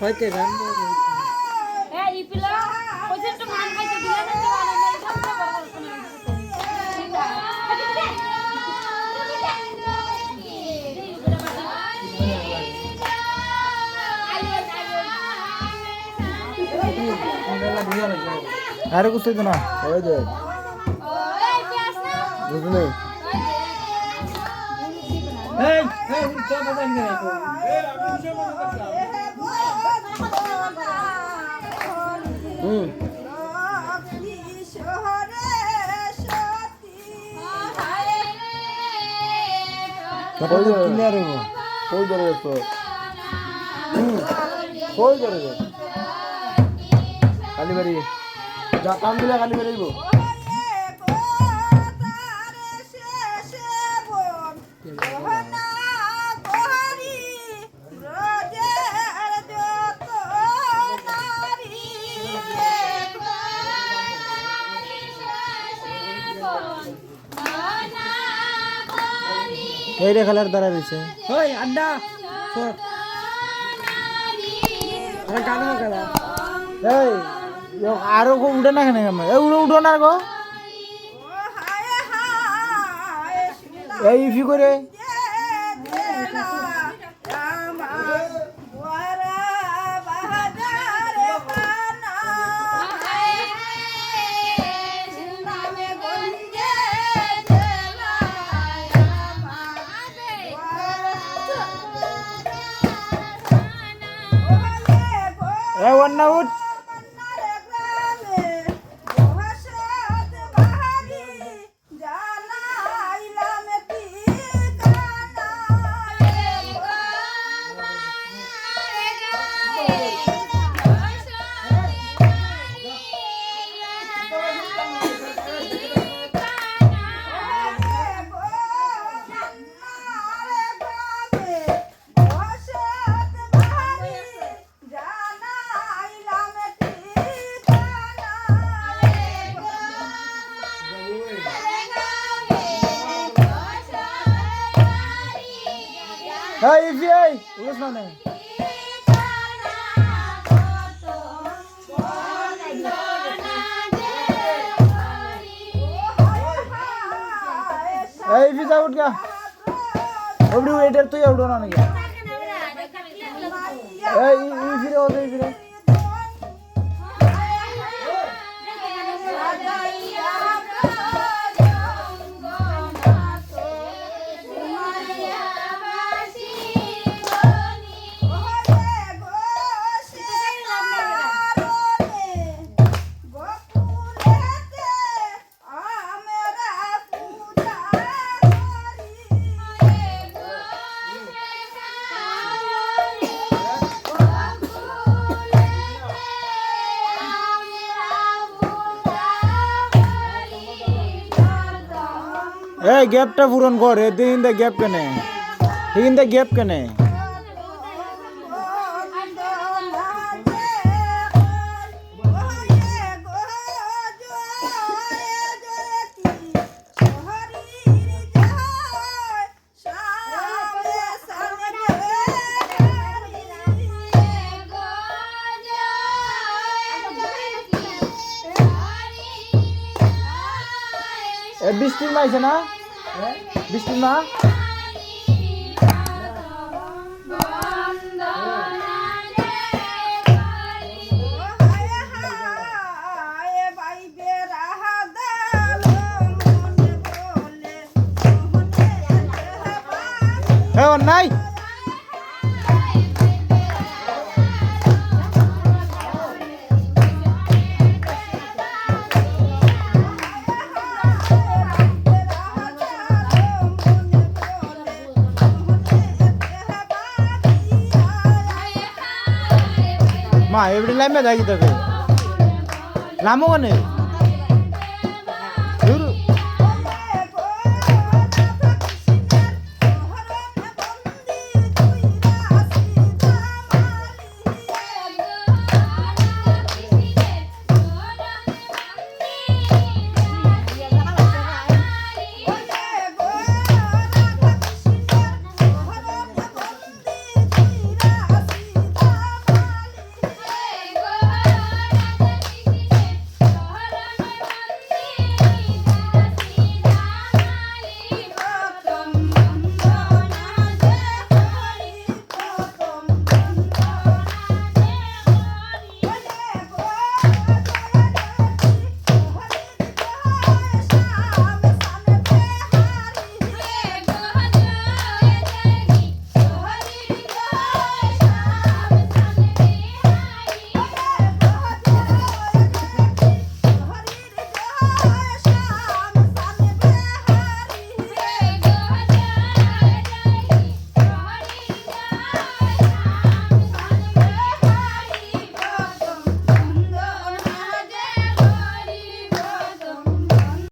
হয়তো রান্না এই পিলা ওই তো মান খাইতে দিলা না তো ভালো নাই খাইতে আরে কুছ তো না ওই যে এই পেঁয়াজ না বুঝলে এই এই উঠা বাজান গে তো কই কিনারে গো কই ধরে তো কই ধরে গো কালীবাড়ি যা কাম দিলে কালীবাড়ি গো এই রে খেলার দ্বারা রয়েছে ওই আড্ডা আরে গান খেলা এই আরো কো উঠে না কেন এই উঠো না গো এই ইফি করে वरना उठ Hey, Ivy, hey, what's my name? Hey, Ivy, जा उठ गया। अबड़ी वेटर तो ये उठो ना क्या? Hey, Ivy रे उधर Ivy रे। এই গ্যাপটা পূরণ কর এদিন দা গ্যাপ কেনে এদিন দা গ্যাপ কেনে বৃষ্টির মাইছে না বৃষ্টির মা নাই মা এবারে লাইমে থাকি তোকে নামও নেই